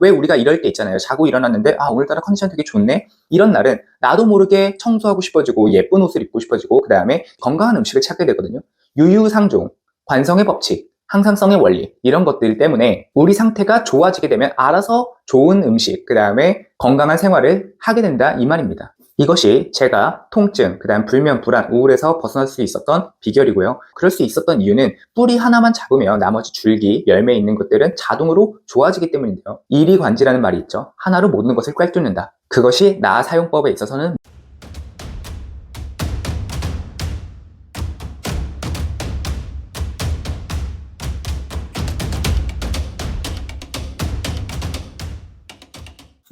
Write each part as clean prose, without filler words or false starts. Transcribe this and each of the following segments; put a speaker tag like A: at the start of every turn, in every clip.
A: 왜 우리가 이럴 때 있잖아요. 자고 일어났는데 오늘따라 컨디션 되게 좋네? 이런 날은 나도 모르게 청소하고 싶어지고 예쁜 옷을 입고 싶어지고 그 다음에 건강한 음식을 찾게 되거든요. 유유상종, 관성의 법칙, 항상성의 원리 이런 것들 때문에 우리 상태가 좋아지게 되면 알아서 좋은 음식, 그 다음에 건강한 생활을 하게 된다 이 말입니다. 이것이 제가 통증, 그 다음 불면, 불안, 우울에서 벗어날 수 있었던 비결이고요. 그럴 수 있었던 이유는 뿌리 하나만 잡으면 나머지 줄기, 열매에 있는 것들은 자동으로 좋아지기 때문인데요. 이리관지라는 말이 있죠. 하나로 모든 것을 꿰뚫는다. 그것이 나 사용법에 있어서는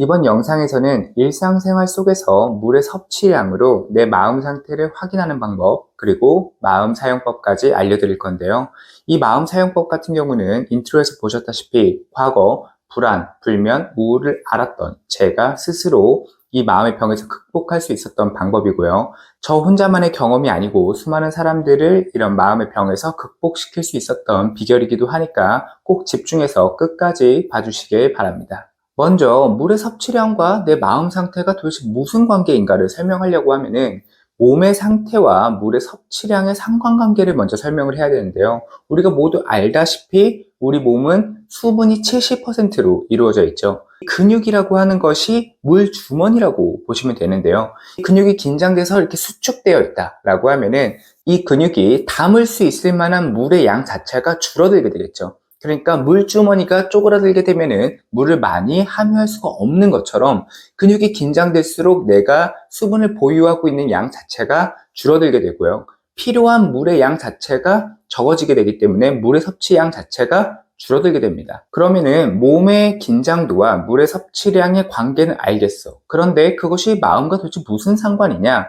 A: 이번 영상에서는 일상생활 속에서 물의 섭취량으로 내 마음 상태를 확인하는 방법, 그리고 마음 사용법까지 알려드릴 건데요. 이 마음 사용법 같은 경우는 인트로에서 보셨다시피 과거 불안, 불면, 우울을 앓았던 제가 스스로 이 마음의 병에서 극복할 수 있었던 방법이고요. 저 혼자만의 경험이 아니고 수많은 사람들을 이런 마음의 병에서 극복시킬 수 있었던 비결이기도 하니까 꼭 집중해서 끝까지 봐주시길 바랍니다. 먼저 물의 섭취량과 내 마음 상태가 도대체 무슨 관계인가를 설명하려고 하면은 몸의 상태와 물의 섭취량의 상관관계를 먼저 설명을 해야 되는데요. 우리가 모두 알다시피 우리 몸은 수분이 70%로 이루어져 있죠. 근육이라고 하는 것이 물 주머니라고 보시면 되는데요. 근육이 긴장돼서 이렇게 수축되어 있다라고 하면은 이 근육이 담을 수 있을 만한 물의 양 자체가 줄어들게 되겠죠. 그러니까 물주머니가 쪼그라들게 되면은 물을 많이 함유할 수가 없는 것처럼 근육이 긴장될수록 내가 수분을 보유하고 있는 양 자체가 줄어들게 되고요. 필요한 물의 양 자체가 적어지게 되기 때문에 물의 섭취 양 자체가 줄어들게 됩니다. 그러면은 몸의 긴장도와 물의 섭취량의 관계는 알겠어. 그런데 그것이 마음과 도대체 무슨 상관이냐?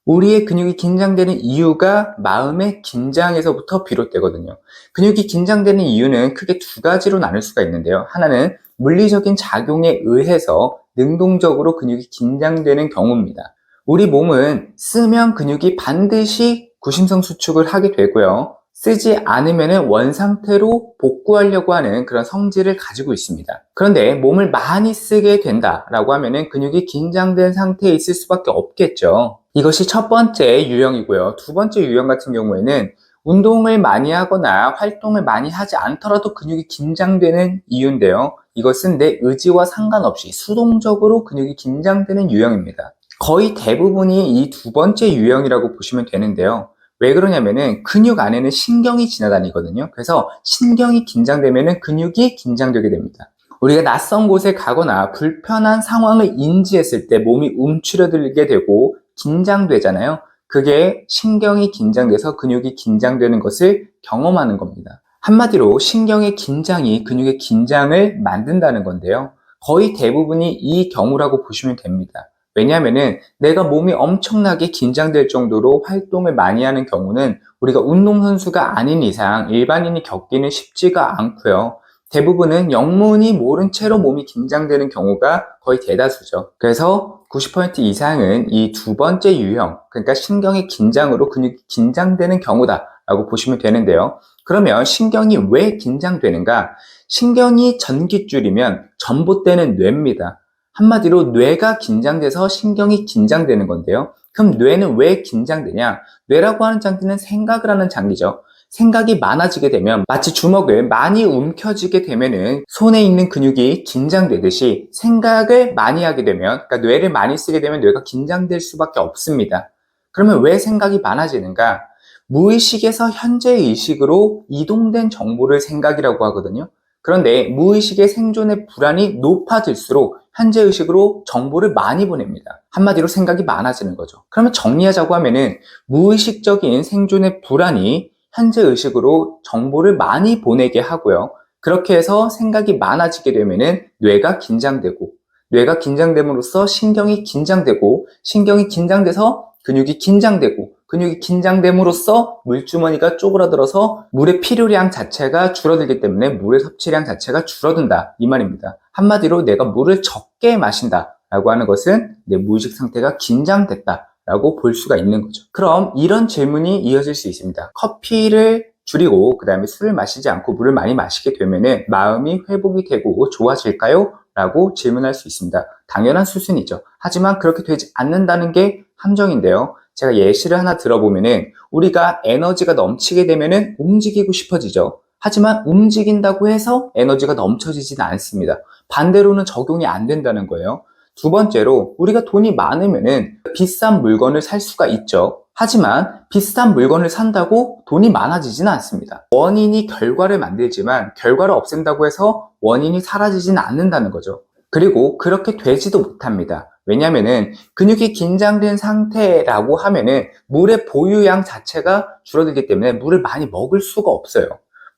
A: 우리의 근육이 긴장되는 이유가 마음의 긴장에서부터 비롯되거든요. 근육이 긴장되는 이유는 크게 두 가지로 나눌 수가 있는데요. 하나는 물리적인 작용에 의해서 능동적으로 근육이 긴장되는 경우입니다. 우리 몸은 쓰면 근육이 반드시 구심성 수축을 하게 되고요. 쓰지 않으면 원상태로 복구하려고 하는 그런 성질을 가지고 있습니다. 그런데 몸을 많이 쓰게 된다라고 하면 근육이 긴장된 상태에 있을 수밖에 없겠죠. 이것이 첫 번째 유형이고요. 두 번째 유형 같은 경우에는 운동을 많이 하거나 활동을 많이 하지 않더라도 근육이 긴장되는 이유인데요. 이것은 내 의지와 상관없이 수동적으로 근육이 긴장되는 유형입니다. 거의 대부분이 이 두 번째 유형이라고 보시면 되는데요. 왜 그러냐면은 근육 안에는 신경이 지나다니거든요. 그래서 신경이 긴장되면은 근육이 긴장되게 됩니다. 우리가 낯선 곳에 가거나 불편한 상황을 인지했을 때 몸이 움츠러들게 되고 긴장되잖아요. 그게 신경이 긴장돼서 근육이 긴장되는 것을 경험하는 겁니다. 한마디로 신경의 긴장이 근육의 긴장을 만든다는 건데요. 거의 대부분이 이 경우라고 보시면 됩니다. 왜냐하면은 내가 몸이 엄청나게 긴장될 정도로 활동을 많이 하는 경우는 우리가 운동선수가 아닌 이상 일반인이 겪기는 쉽지가 않고요. 대부분은 영문이 모른 채로 몸이 긴장되는 경우가 거의 대다수죠. 그래서 90% 이상은 이 두 번째 유형, 그러니까 신경의 긴장으로 근육이 긴장되는 경우다라고 보시면 되는데요. 그러면 신경이 왜 긴장되는가? 신경이 전깃줄이면 전봇대는 뇌입니다. 한마디로 뇌가 긴장돼서 신경이 긴장되는 건데요. 그럼 뇌는 왜 긴장되냐? 뇌라고 하는 장기는 생각을 하는 장기죠. 생각이 많아지게 되면 마치 주먹을 많이 움켜쥐게 되면은 손에 있는 근육이 긴장되듯이 생각을 많이 하게 되면, 그러니까 뇌를 많이 쓰게 되면 뇌가 긴장될 수밖에 없습니다. 그러면 왜 생각이 많아지는가? 무의식에서 현재의식으로 이동된 정보를 생각이라고 하거든요. 그런데 무의식의 생존의 불안이 높아질수록 현재의식으로 정보를 많이 보냅니다. 한마디로 생각이 많아지는 거죠. 그러면 정리하자고 하면은 무의식적인 생존의 불안이 현재의식으로 정보를 많이 보내게 하고요. 그렇게 해서 생각이 많아지게 되면은 뇌가 긴장되고, 뇌가 긴장됨으로써 신경이 긴장되고, 신경이 긴장돼서 근육이 긴장되고, 근육이 긴장됨으로써 물주머니가 쪼그라들어서 물의 필요량 자체가 줄어들기 때문에 물의 섭취량 자체가 줄어든다 이 말입니다. 한마디로 내가 물을 적게 마신다 라고 하는 것은 내 무의식 상태가 긴장됐다 라고 볼 수가 있는 거죠. 그럼 이런 질문이 이어질 수 있습니다. 커피를 줄이고 그 다음에 술을 마시지 않고 물을 많이 마시게 되면은 마음이 회복이 되고 좋아질까요? 라고 질문할 수 있습니다. 당연한 수순이죠. 하지만 그렇게 되지 않는다는 게 함정인데요. 제가 예시를 하나 들어보면은 우리가 에너지가 넘치게 되면은 움직이고 싶어지죠. 하지만 움직인다고 해서 에너지가 넘쳐지지는 않습니다. 반대로는 적용이 안 된다는 거예요. 두 번째로 우리가 돈이 많으면은 비싼 물건을 살 수가 있죠. 하지만 비싼 물건을 산다고 돈이 많아지지는 않습니다. 원인이 결과를 만들지만 결과를 없앤다고 해서 원인이 사라지지는 않는다는 거죠. 그리고 그렇게 되지도 못합니다. 왜냐면은 근육이 긴장된 상태라고 하면은 물의 보유량 자체가 줄어들기 때문에 물을 많이 먹을 수가 없어요.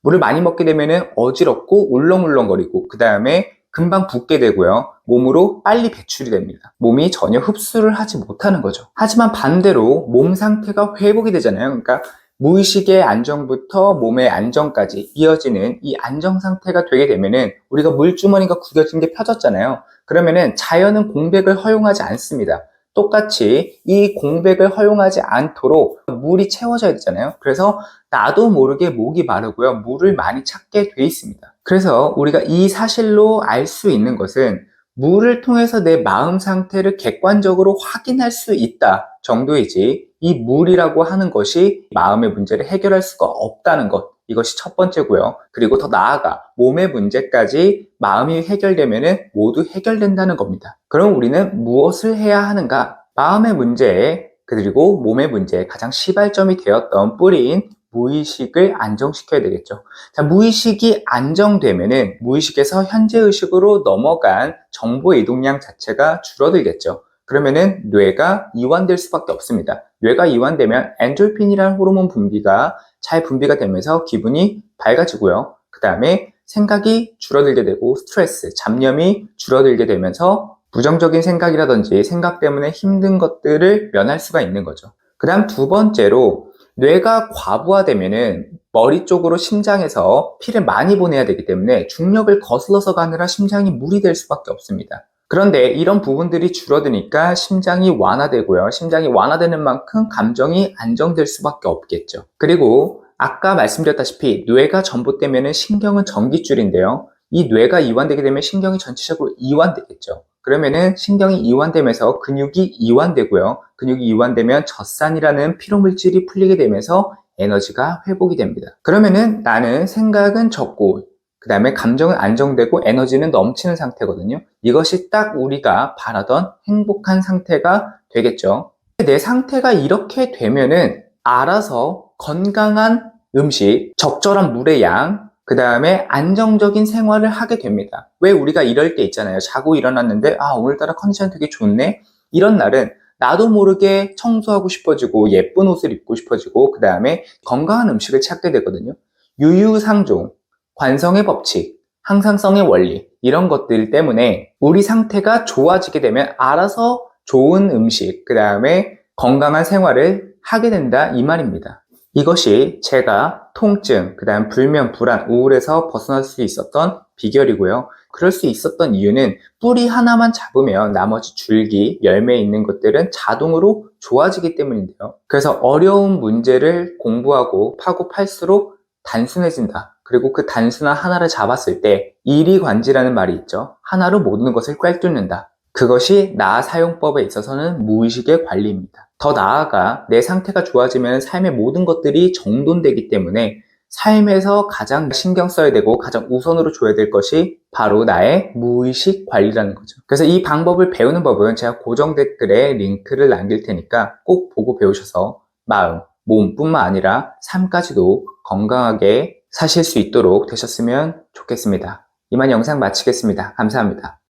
A: 물을 많이 먹게 되면은 어지럽고 울렁울렁거리고 그 다음에 금방 붓게 되고요. 몸으로 빨리 배출이 됩니다. 몸이 전혀 흡수를 하지 못하는 거죠. 하지만 반대로 몸 상태가 회복이 되잖아요. 그러니까 무의식의 안정부터 몸의 안정까지 이어지는 이 안정 상태가 되게 되면은 우리가 물주머니가 구겨진 게 펴졌잖아요. 그러면은 자연은 공백을 허용하지 않습니다. 똑같이 이 공백을 허용하지 않도록 물이 채워져야 되잖아요. 그래서 나도 모르게 목이 마르고요. 물을 많이 찾게 돼 있습니다. 그래서 우리가 이 사실로 알 수 있는 것은 물을 통해서 내 마음 상태를 객관적으로 확인할 수 있다 정도이지 이 물이라고 하는 것이 마음의 문제를 해결할 수가 없다는 것. 이것이 첫 번째고요. 그리고 더 나아가 몸의 문제까지 마음이 해결되면 모두 해결된다는 겁니다. 그럼 우리는 무엇을 해야 하는가? 마음의 문제에 그리고 몸의 문제에 가장 시발점이 되었던 뿌리인 무의식을 안정시켜야 되겠죠. 자, 무의식이 안정되면은 무의식에서 현재의식으로 넘어간 정보 이동량 자체가 줄어들겠죠. 그러면은 뇌가 이완될 수밖에 없습니다. 뇌가 이완되면 엔돌핀이라는 호르몬 분비가 잘 분비가 되면서 기분이 밝아지고요. 그 다음에 생각이 줄어들게 되고 스트레스, 잡념이 줄어들게 되면서 부정적인 생각이라든지 생각 때문에 힘든 것들을 면할 수가 있는 거죠. 그 다음 두 번째로 뇌가 과부하되면은 머리 쪽으로 심장에서 피를 많이 보내야 되기 때문에 중력을 거슬러서 가느라 심장이 무리 될 수밖에 없습니다. 그런데 이런 부분들이 줄어드니까 심장이 완화되고요. 심장이 완화되는 만큼 감정이 안정될 수밖에 없겠죠. 그리고 아까 말씀드렸다시피 뇌가 전봇되면 신경은 전깃줄인데요. 이 뇌가 이완되게 되면 신경이 전체적으로 이완되겠죠. 그러면은 신경이 이완되면서 근육이 이완되고요. 근육이 이완되면 젖산이라는 피로물질이 풀리게 되면서 에너지가 회복이 됩니다. 그러면은 나는 생각은 적고 그 다음에 감정은 안정되고 에너지는 넘치는 상태거든요. 이것이 딱 우리가 바라던 행복한 상태가 되겠죠. 내 상태가 이렇게 되면은 알아서 건강한 음식, 적절한 물의 양, 그 다음에 안정적인 생활을 하게 됩니다. 왜 우리가 이럴 때 있잖아요. 자고 일어났는데 오늘따라 컨디션 되게 좋네? 이런 날은 나도 모르게 청소하고 싶어지고 예쁜 옷을 입고 싶어지고 그 다음에 건강한 음식을 찾게 되거든요. 유유상종, 관성의 법칙, 항상성의 원리 이런 것들 때문에 우리 상태가 좋아지게 되면 알아서 좋은 음식, 그 다음에 건강한 생활을 하게 된다 이 말입니다. 이것이 제가 통증, 그 다음 불면, 불안, 우울에서 벗어날 수 있었던 비결이고요. 그럴 수 있었던 이유는 뿌리 하나만 잡으면 나머지 줄기, 열매에 있는 것들은 자동으로 좋아지기 때문인데요. 그래서 어려운 문제를 공부하고 파고 팔수록 단순해진다. 그리고 그 단순한 하나를 잡았을 때 이리관지라는 말이 있죠. 하나로 모든 것을 꿰뚫는다. 그것이 나 사용법에 있어서는 무의식의 관리입니다. 더 나아가 내 상태가 좋아지면 삶의 모든 것들이 정돈되기 때문에 삶에서 가장 신경 써야 되고 가장 우선으로 줘야 될 것이 바로 나의 무의식 관리라는 거죠. 그래서 이 방법을 배우는 법은 제가 고정 댓글에 링크를 남길 테니까 꼭 보고 배우셔서 마음, 몸뿐만 아니라 삶까지도 건강하게 사실 수 있도록 되셨으면 좋겠습니다. 이만 영상 마치겠습니다. 감사합니다.